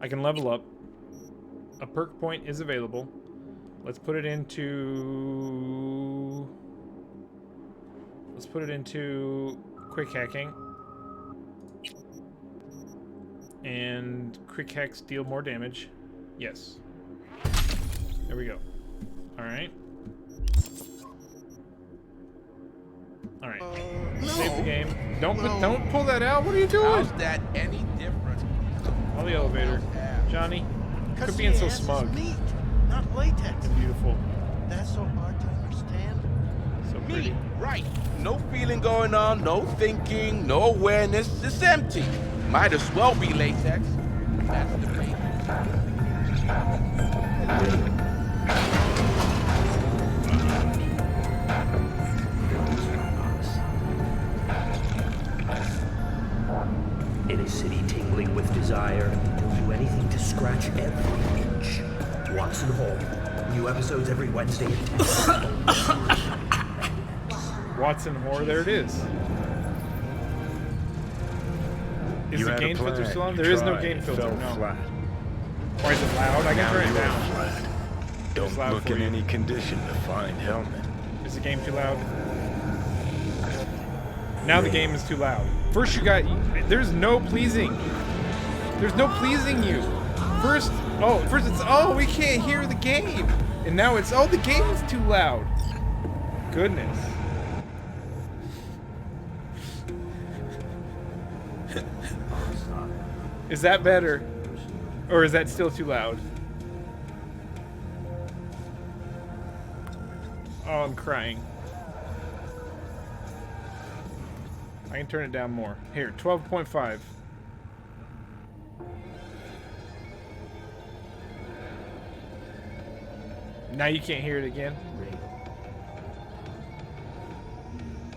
I can level up. A perk point is available. Let's put it into... Let's put it into quick hacking. And quick hacks deal more damage. Yes. There we go. Alright. Alright. Save the game. Don't pull that out. What are you doing? How's that any different? On the elevator. Johnny. Quit being so smug. Meat, not latex. And beautiful. That's so hard to understand. So pretty. Me, right. No feeling going on, no thinking, no awareness. It's empty. Might as well be latex. That's the main. In a city tingling with desire, he'll do anything to scratch every itch. Watson Hall. New episodes every Wednesday. Watson Whore, there it is. Is the gain filter still on? There is no gain filter, no. Flat. Or is it loud? I can turn it down. Flat. Don't loud look for in you. any condition to find helmet. Is the game too loud? Now the game is too loud. First you got... There's no pleasing. There's no pleasing you. First it's, oh, we can't hear the game. And now it's, oh, the game is too loud. Goodness. Is that better? Or is that still too loud? Oh, I'm crying. I can turn it down more. Here, 12.5. Now you can't hear it again.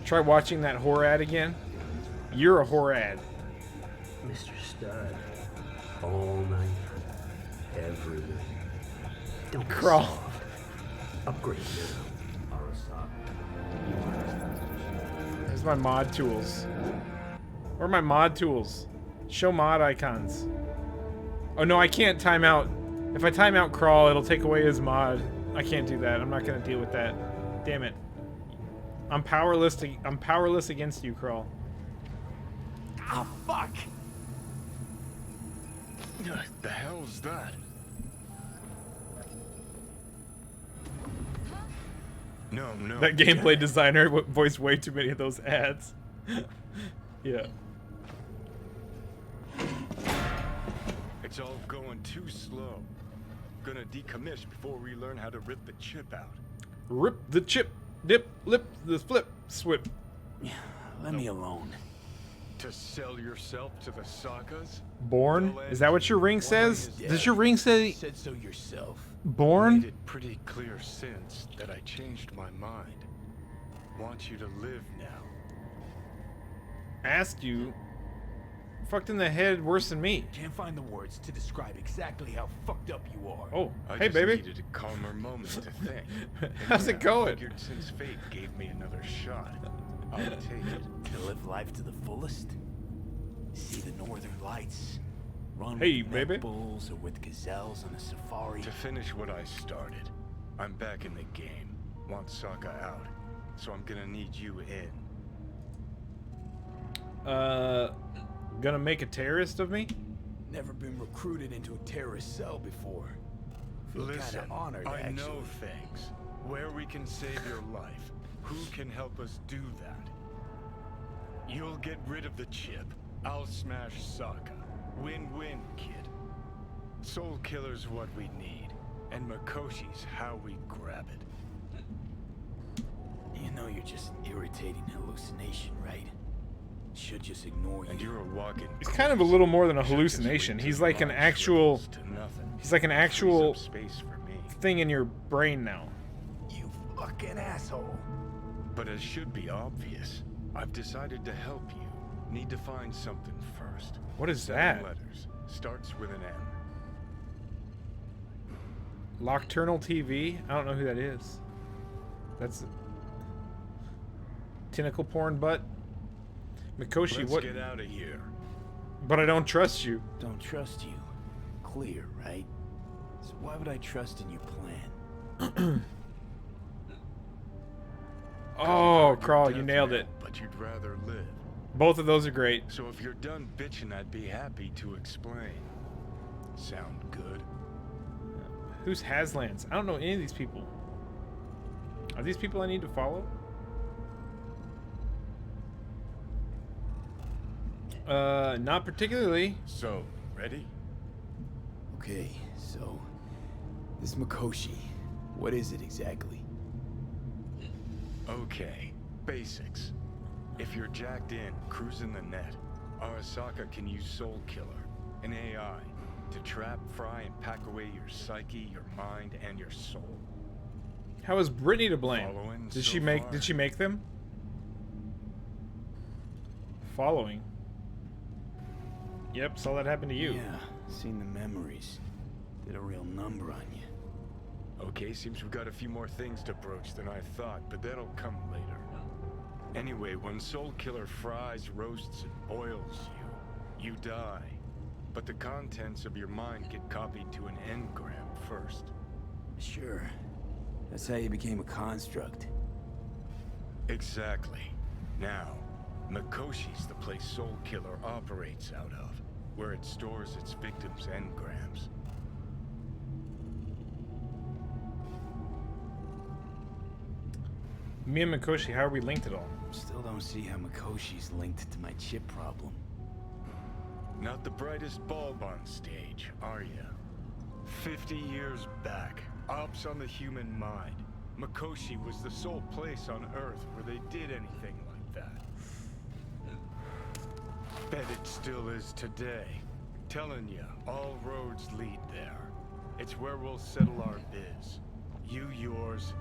Try watching that whore ad again. You're a whore ad. Mr. Stud. All night. Every night. Don't Crawl. be soft. Upgrade now. There's my mod tools. Where are my mod tools? Show mod icons. Oh no, I can't time out. If I time out Crawl, it'll take away his mod. I can't do that. I'm not gonna deal with that. Damn it. I'm powerless against you, Crawl. Ah, fuck! The hell's that? No. That gameplay designer voiced way too many of those ads. Yeah. It's all going too slow. Gonna decommission before we learn how to rip the chip out. Rip the chip, dip, lip, the flip, swip. Let me alone. To sell yourself to the Sakas? Born? Is that what your ring says? Does your ring say Said so yourself. Made born? it pretty clear since that I changed my mind. Want you to live now. Asked you. Fucked in the head worse than me. Can't find the words to describe exactly how fucked up you are. Oh, I hey just baby. needed a calmer moment to think. How's it going? Figured since fate gave me another shot, I'll take it. To live life to the fullest. See the northern lights. Run Hey, with baby. Red Bulls or with gazelles on a safari. To finish what I started, I'm back in the game. Want Sokka out, so I'm gonna need you in. Gonna make a terrorist of me? Never been recruited into a terrorist cell before. Feel Listen, kinda honored, I actually. know things. Where we can save your life. Who can help us do that? You'll get rid of the chip. I'll smash Sokka. Win-win, kid. Soul Killer's what we need. And Makoshi's how we grab it. You know you're just an irritating hallucination, right? Should just ignore you. And you're a walking He's kind of a little more than a hallucination. He's like an actual... He's like an actual space for me. thing in your brain now. You fucking asshole. But as should be obvious, I've decided to help you. Need to find something first. What is 7 that? letters. Starts with an M. Nocturnal TV? I don't know who that is. That's... Tentacle porn butt? Mikoshi, Let's what? get out of here. But I don't trust you. Don't trust you. clear, right? So why would I trust in your plan? Oh, Crawl, you nailed it. But you'd rather live. Both of those are great. So if you're done bitching, I'd be happy to explain. Sound good? Who's Haslands? I don't know any of these people. Are these people I need to follow? Not particularly. So, ready? Okay, so this Mikoshi, what is it exactly? Okay, basics. If you're jacked in, cruising the net, Arasaka can use Soul Killer, an AI, to trap, fry, and pack away your psyche, your mind, and your soul. How is Brittany to blame? Following Did so she make? far? Did she make them? Following. Yep, saw that happen to you. Yeah, seen the memories. Did a real number on you. Okay, seems we've got a few more things to broach than I thought, but that'll come later. Anyway, when Soul Killer fries, roasts, and boils you, you die. But the contents of your mind get copied to an engram first. Sure. That's how you became a construct. Exactly. Now, Mikoshi's the place Soul Killer operates out of, where it stores its victims' engrams. Me and Mikoshi, how are we linked at all? Still don't see how Mikoshi's linked to my chip problem. Not the brightest bulb on stage, are you? 50 years back, ops on the human mind. Mikoshi was the sole place on Earth where they did anything like that. Bet it still is today. Telling you, all roads lead there. It's where we'll settle our biz. You yours,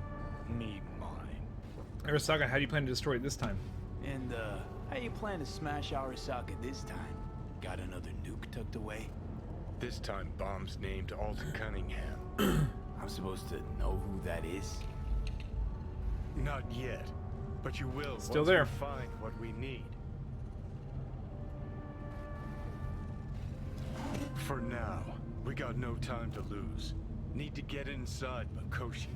me mine. Arasaka, how do you plan to destroy it this time? And, how you plan to smash Arasaka this time? Got another nuke tucked away? This time, bomb's named Alton Cunningham. I'm supposed to know who that is? Not yet, but you will Still once there. we find what we need. For now, we got no time to lose. Need to get inside Mikoshi.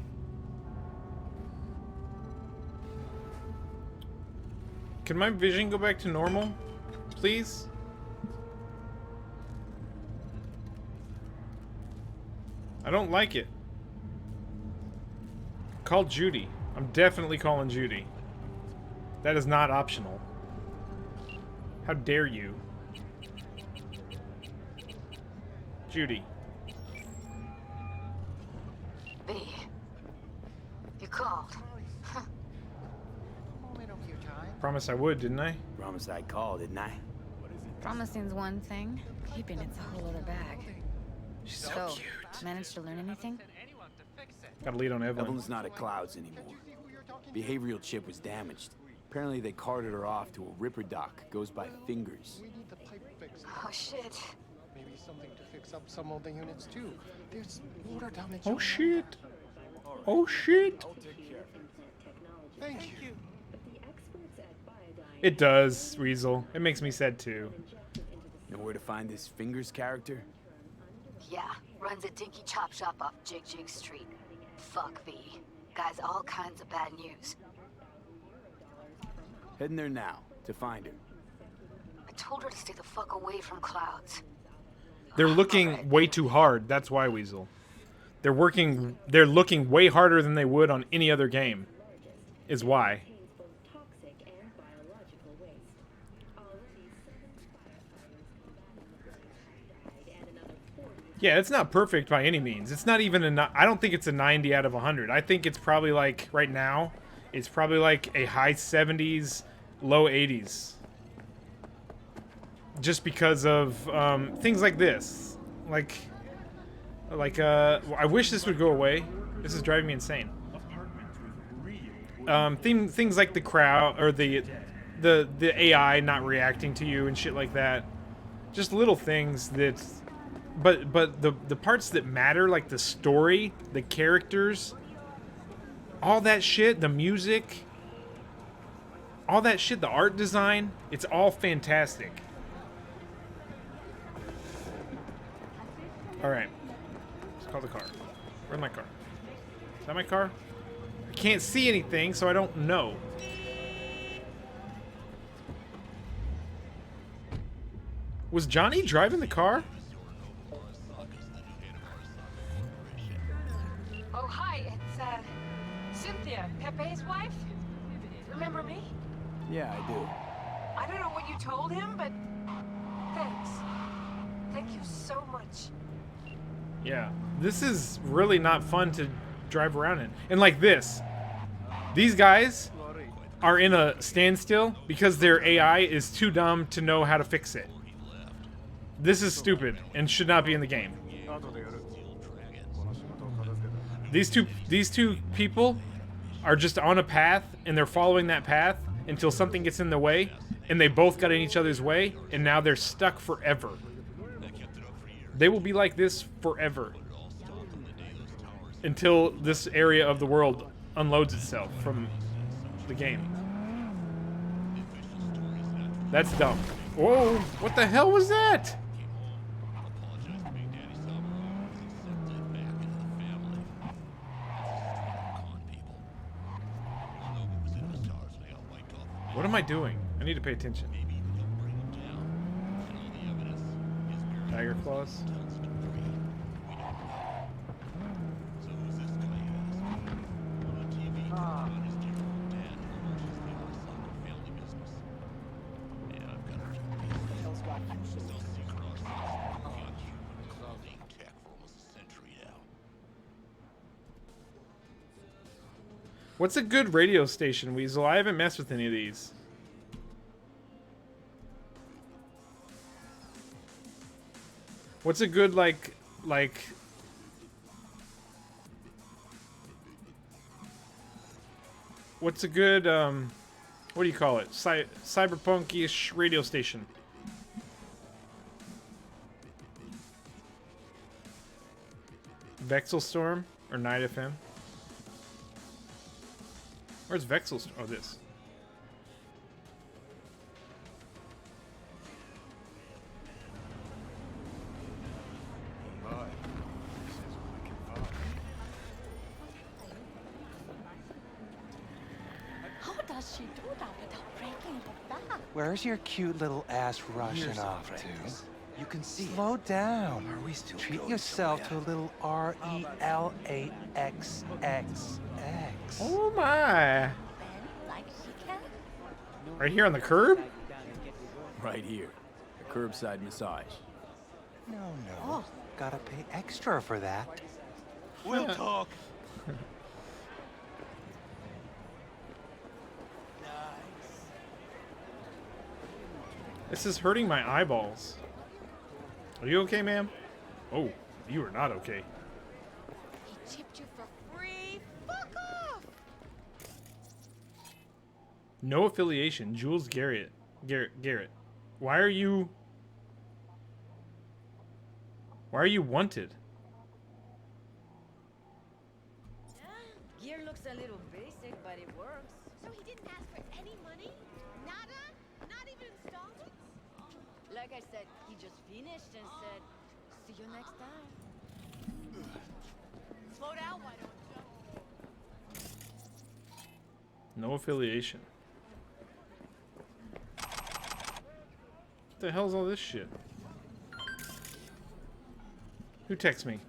Can my vision go back to normal, please? I don't like it. Call Judy. I'm definitely calling Judy. That is not optional. How dare you? Judy. B. You called. Promise I would, didn't I? Promise I called, didn't I? Promising's one thing, keeping it's a whole other bag. She's so cute. Managed to learn anything? Got a lead on Evelyn. Evelyn's not at Clouds anymore. Behavioral chip was damaged. Apparently they carted her off to a ripper dock. Goes by Fingers. Oh shit. Maybe something to fix up some of the units too. There's water damage. Oh shit. Oh shit. Thank you. It does, Weasel. It makes me sad too. Know where to find this Fingers character? Yeah, runs a dinky chop shop off Jig Jig Street. Fuck B. Guy's all kinds of bad news. Heading there now to find her. I told her to stay the fuck away from Clouds. They're looking way too hard. That's why, Weasel. They're looking way harder than they would on any other game. Is why. Yeah, it's not perfect by any means. It's not even I don't think it's a 90 out of 100. I think it's probably like, right now, it's probably like a high 70s, low 80s. Just because of things like this. Like, I wish this would go away. This is driving me insane. Things like the crowd, or the AI not reacting to you and shit like that. Just little things that... But the parts that matter, like the story, the characters, all that shit, the music, all that shit, the art design, it's all fantastic. Alright. Let's call the car. Where's my car? Is that my car? I can't see anything, so I don't know. Was Johnny driving the car? Oh, hi, it's, Cynthia, Pepe's wife. Remember me? Yeah, I do. I don't know what you told him, but thanks. Thank you so much. Yeah. This is really not fun to drive around in. And like this. These guys are in a standstill because their AI is too dumb to know how to fix it. This is stupid and should not be in the game. These two people are just on a path and they're following that path until something gets in the way, and they both got in each other's way, and now they're stuck forever. They will be like this forever until this area of the world unloads itself from the game. That's dumb. Whoa, what the hell was that? What am I doing? I need to pay attention. Tiger claws. What's a good radio station, Weasel? I haven't messed with any of these. What's a good, like... What's a good, what do you call it? Cyberpunk-ish radio station. Vexelstorm or Night FM? Where's Vexelstorm? Oh, this. How does she do that without breaking her back? Where's your cute little ass rushing off to? You can see. Slow down. Are we still Treat going yourself to a somewhere? little RELAXXX. Oh my! Like she can? Right here on the curb? Right here. A curbside massage. No. Gotta pay extra for that. We'll talk. This is hurting my eyeballs. Are you okay, ma'am? Oh, you are not okay. He chipped you for free? Fuck off! No affiliation. Jules Garrett. Garrett. Why are you wanted? Gear looks a little basic, but it works. So he didn't ask for any money? Nada? Not even installments? Like I said, he just finished and said, see you next time. Slow down, why don't you? No affiliation. What the hell's all this shit? Who texts me?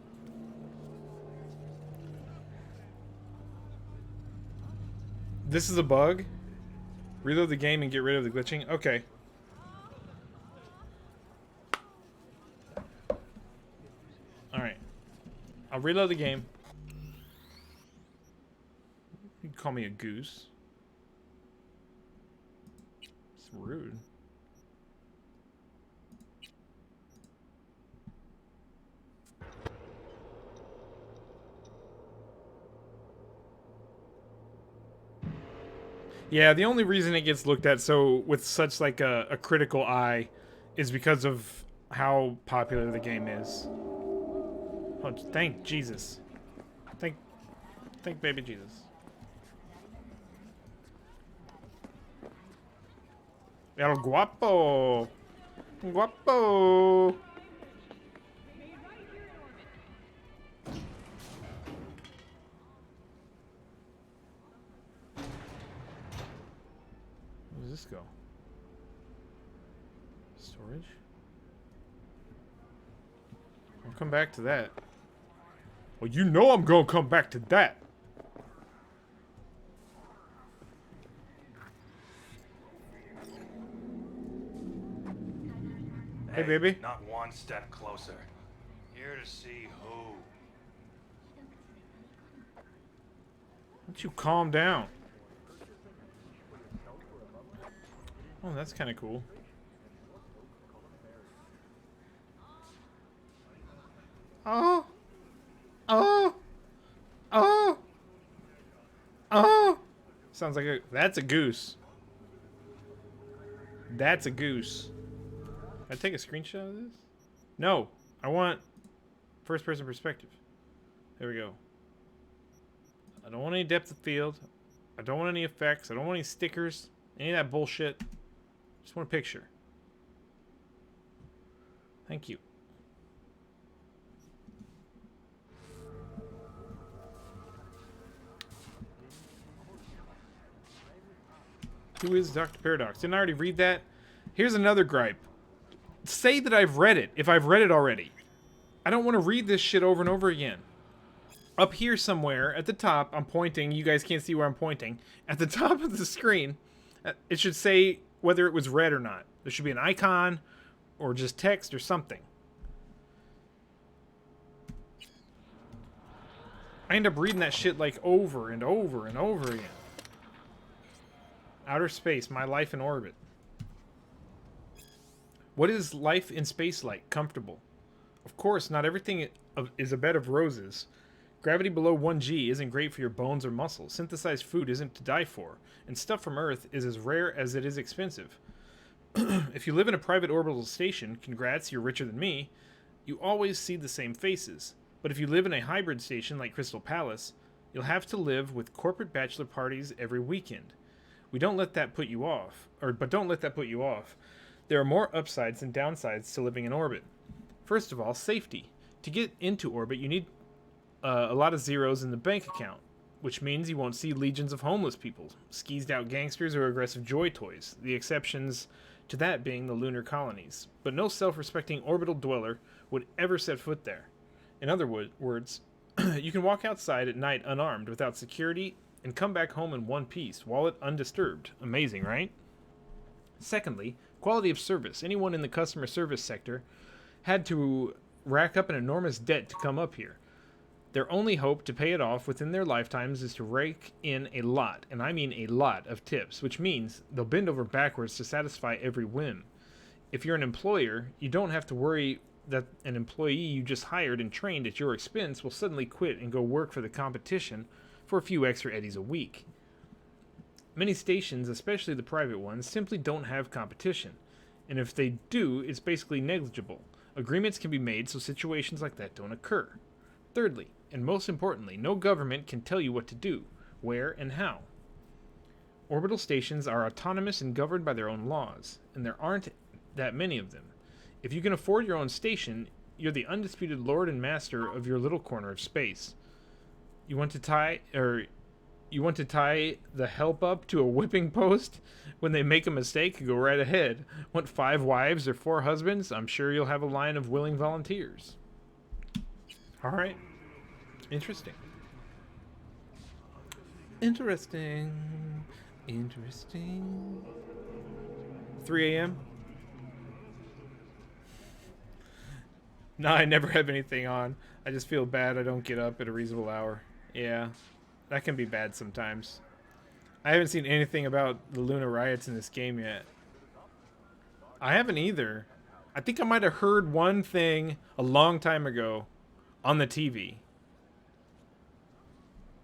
This is a bug? Reload the game and get rid of the glitching? Okay. Alright. I'll reload the game. You can call me a goose. It's rude. Yeah, the only reason it gets looked at so with such like a critical eye is because of how popular the game is. Oh, thank Jesus. Thank baby Jesus. El guapo. Guapo. this go? Storage? I'll come back to that. Well, you know I'm gonna come back to that. Hey, baby. Not one step closer. Here to see who. Why don't you calm down? Oh, that's kind of cool. Oh. Oh. Oh. Oh. Sounds like that's a goose. That's a goose. Can I take a screenshot of this? No. I want first person perspective. There we go. I don't want any depth of field. I don't want any effects. I don't want any stickers. Any of that bullshit. Just want a picture. Thank you. Who is Dr. Paradox? Didn't I already read that? Here's another gripe. Say that I've read it, if I've read it already. I don't want to read this shit over and over again. Up here somewhere, at the top, I'm pointing. You guys can't see where I'm pointing. At the top of the screen, it should say whether it was read or not. There should be an icon, or just text, or something. I end up reading that shit like over and over and over again. Outer space, my life in orbit. What is life in space like? Comfortable. Of course, not everything is a bed of roses. Gravity below 1G isn't great for your bones or muscles. Synthesized food isn't to die for. And stuff from Earth is as rare as it is expensive. If you live in a private orbital station, congrats, you're richer than me, you always see the same faces. But if you live in a hybrid station like Crystal Palace, you'll have to live with corporate bachelor parties every weekend. But don't let that put you off. There are more upsides than downsides to living in orbit. First of all, safety. To get into orbit, you need a lot of zeros in the bank account, which means you won't see legions of homeless people, skeezed out gangsters, or aggressive joy toys, the exceptions to that being the lunar colonies. But no self-respecting orbital dweller would ever set foot there. In other words, you can walk outside at night unarmed, without security, and come back home in one piece, wallet undisturbed. Amazing, right? Secondly, quality of service. Anyone in the customer service sector had to rack up an enormous debt to come up here. Their only hope to pay it off within their lifetimes is to rake in a lot, and I mean a lot, of tips, which means they'll bend over backwards to satisfy every whim. If you're an employer, you don't have to worry that an employee you just hired and trained at your expense will suddenly quit and go work for the competition for a few extra eddies a week. Many stations, especially the private ones, simply don't have competition, and if they do, it's basically negligible. Agreements can be made so situations like that don't occur. Thirdly, and most importantly, no government can tell you what to do, where, and how. Orbital stations are autonomous and governed by their own laws, and there aren't that many of them. If you can afford your own station, you're the undisputed lord and master of your little corner of space. You want to tie the help up to a whipping post when they make a mistake? Go right ahead. Want 5 wives or 4 husbands? I'm sure you'll have a line of willing volunteers. All right. Interesting. Interesting. 3 a.m. No, I never have anything on. I just feel bad I don't get up at a reasonable hour. Yeah, that can be bad sometimes. I haven't seen anything about the Luna riots in this game yet. I haven't either. I think I might have heard one thing a long time ago on the TV.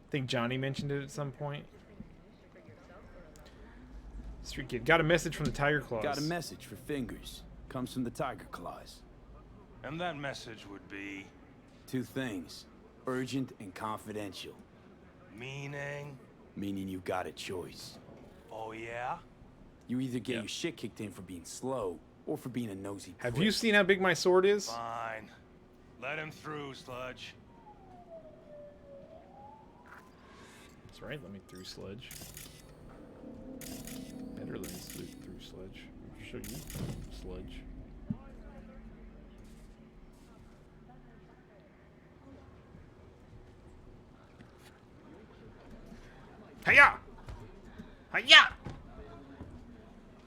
I think Johnny mentioned it at some point. Street Kid. Got a message from the Tiger Claws. Got a message for Fingers. Comes from the Tiger Claws. And that message would be? 2 things. Urgent and confidential. Meaning? Meaning you got a choice. Oh, yeah? You either get your shit kicked in for being slow, or for being a nosy prick. Have you seen how big my sword is? Fine. Let him through, Sludge. That's right, let me through, Sludge. Better lanes through Sledge. I'll show you Sledge. Hiya! Hiya!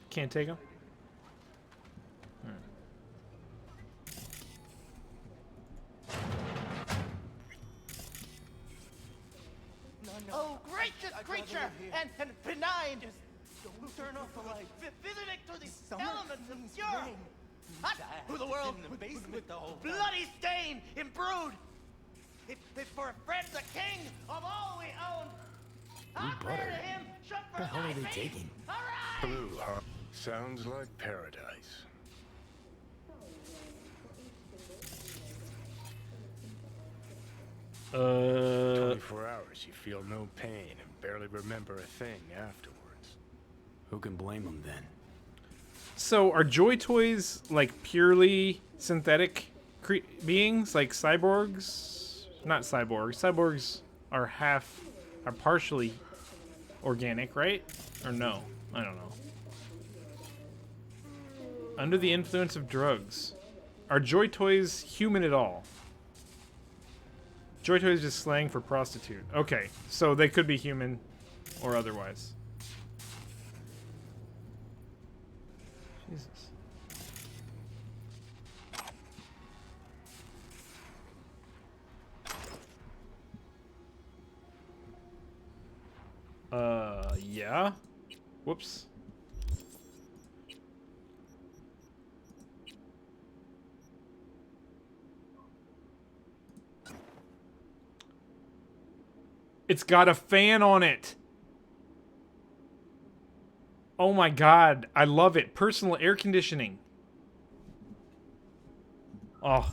Can't take him? Oh, gracious creature and benign! Just turn off the light. Visiting to the elements of pure. Hot to the world with bloody stain imbrued. If for a friend the king of all we own. I'll pray to him. What the hell are they taking? Blue, huh? Sounds like paradise. Uh, 24 hours, you feel no pain and barely remember a thing afterwards. Who can blame them then? So are Joy Toys like purely synthetic beings, like cyborgs? Not cyborgs. Cyborgs are partially organic, right? Or no? I don't know. Under the influence of drugs. Are Joy Toys human at all? Joy Toys is just slang for prostitute. Okay, so they could be human or otherwise. Jesus. Yeah. Whoops. It's got a fan on it. Oh my god, I love it. Personal air conditioning. Oh.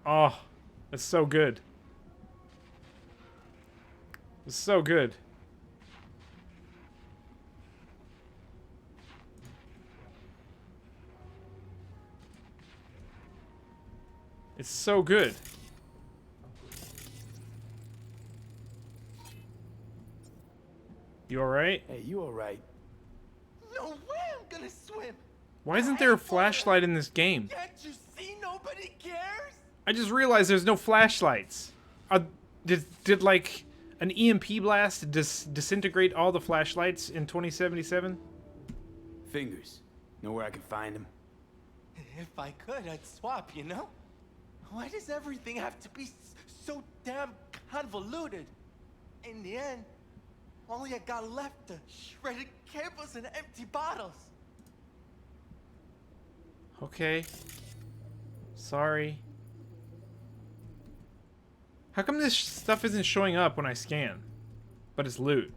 Oh, it's so good. It's so good. It's so good. You alright? Hey, you alright? No way I'm gonna swim. Why isn't there a flashlight in this game? Can't you see nobody cares? I just realized there's no flashlights. Did like an EMP blast disintegrate all the flashlights in 2077? Fingers. Know where I can find them? If I could, I'd swap, you know? Why does everything have to be so damn convoluted? In the end, all I got left are shredded cables and empty bottles. Okay. Sorry. How come this stuff isn't showing up when I scan? But it's loot.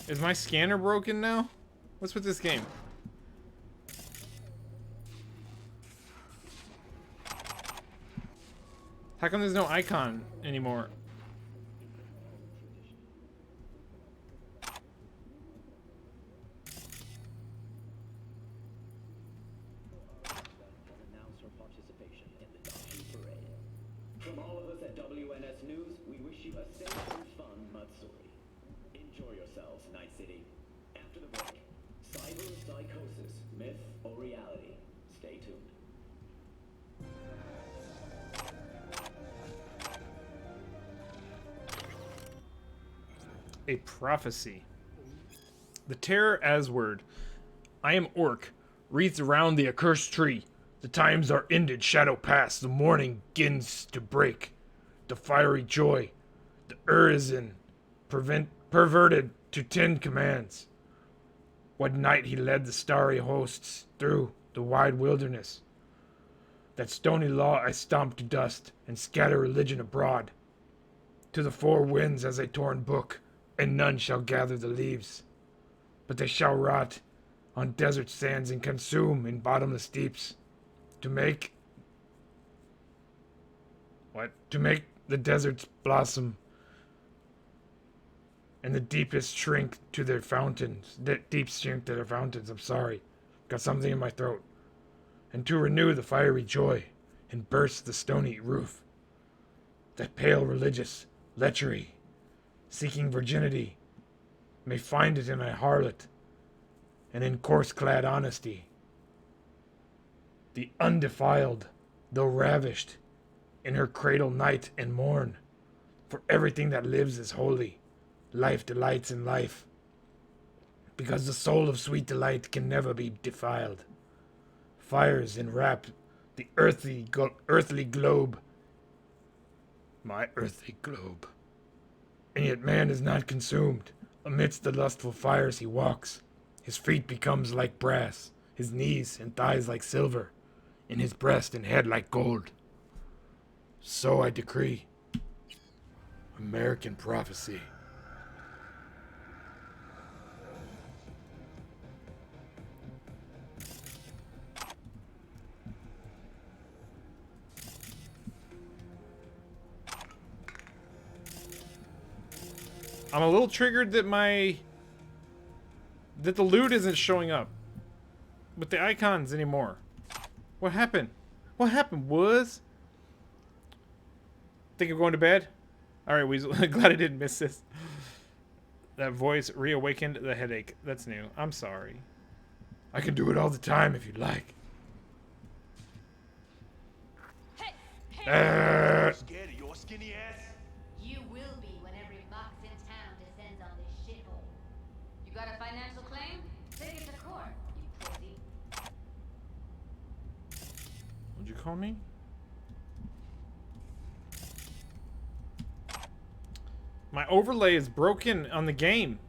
Is my scanner broken now? What's with this game? How come there's no icon anymore? From all of us at WNS News, we wish you a safe and fun Matsuri. Enjoy yourselves, Night City. After the break, cyber psychosis, myth or reality? Stay tuned. A prophecy. The terror as word. I am Orc. Wreathed around the accursed tree. The times are ended, shadow past. The morning begins to break. The fiery joy. The Urizen. Perverted to 10 commands. What night he led the starry hosts through the wide wilderness. That stony law I stomp to dust and scatter religion abroad. To the four winds as a torn book. And none shall gather the leaves, but they shall rot on desert sands and consume in bottomless deeps, to make the deserts blossom, and the deepest shrink to their fountains. I'm sorry, got something in my throat, and to renew the fiery joy, and burst the stony roof. that pale religious lechery, seeking virginity, may find it in a harlot, and in coarse-clad honesty. The undefiled, though ravished, in her cradle night and morn, for everything that lives is holy, life delights in life, because the soul of sweet delight can never be defiled. Fires enwrap the earthly globe, my earthly globe, and yet man is not consumed. Amidst the lustful fires he walks. His feet becomes like brass, his knees and thighs like silver, and his breast and head like gold. So I decree. American prophecy. I'm a little triggered that the loot isn't showing up with the icons anymore. What happened? What happened, Wooz? Think of going to bed? Alright, Weasel. Glad I didn't miss this. That voice reawakened the headache. That's new. I'm sorry. I can do it all the time if you'd like. Scared of your skinny ass? You will be when every box in town descends on this shithole. You got a financial claim? Take it to court, you pussy. What'd you call me? My overlay is broken on the game.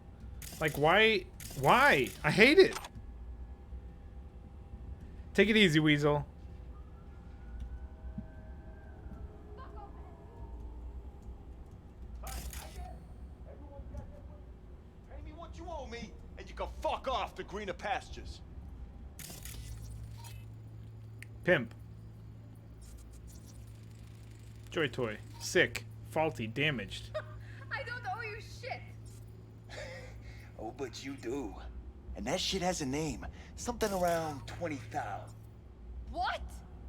Like, why? Why? I hate it. Take it easy, Weasel. Pay me what you owe me, and you can fuck off to greener pastures. Pimp. Joy toy. Sick. Faulty. Damaged. I don't owe you shit. Oh, but you do. And that shit has a name. Something around 20,000. What?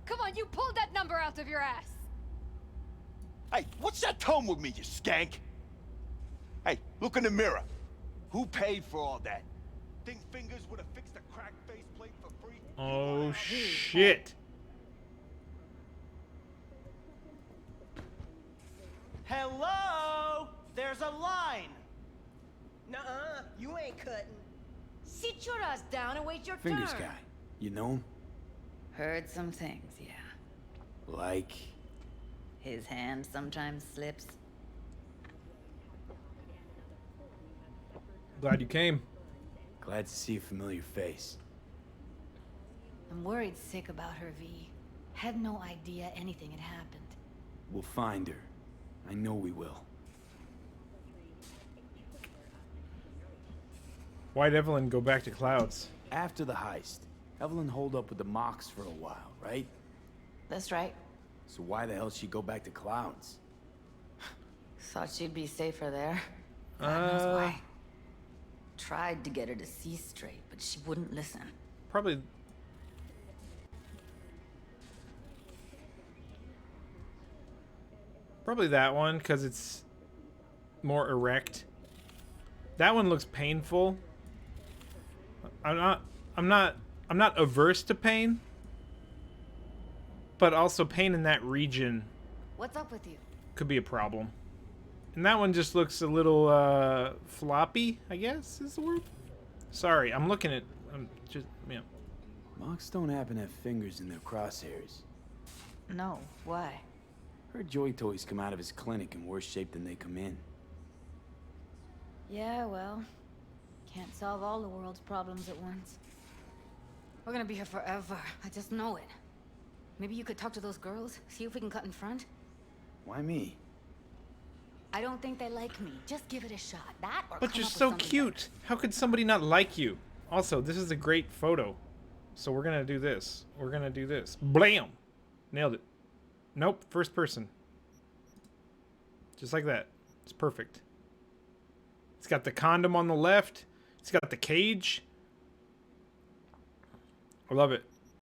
Come on, you pulled that number out of your ass. Hey, what's that tone with me, you skank? Hey, look in the mirror. Who paid for all that? Think fingers would have fixed a cracked faceplate for free? Oh, shit. Hello? There's a line. Nuh-uh, you ain't cutting. Sit your ass down and wait your Fingers turn. guy. You know him? Heard some things, yeah. Like? His hand sometimes slips. Glad you came. Glad to see a familiar face. I'm worried sick about her, V. Had no idea anything had happened. We'll find her. I know we will. Why'd Evelyn go back to Clouds? After the heist, Evelyn holed up with the Mox for a while, right? That's right. So why the hell she go back to Clouds? Thought she'd be safer there. God knows why. Tried to get her to see straight, but she wouldn't listen. Probably that one, because it's more erect. That one looks painful. I'm not averse to pain, but also pain in that region What's up with you? could be a problem. And that one just looks a little floppy, I guess is the word. Sorry, I'm looking at. I'm just yeah. Mox don't happen to have fingers in their crosshairs. No, why? Heard Joy Toys come out of his clinic in worse shape than they come in. Yeah, well, can't solve all the world's problems at once. We're gonna be here forever. I just know it. Maybe you could talk to those girls, see if we can cut in front. Why me? I don't think they like me. Just give it a shot. That or But come you're up with so something cute. How could somebody not like you? Also, this is a great photo. So we're gonna do this. We're gonna do this. Blam! Nailed it. Nope, first person. Just like that. It's perfect. It's got the condom on the left. It's got the cage. I love it.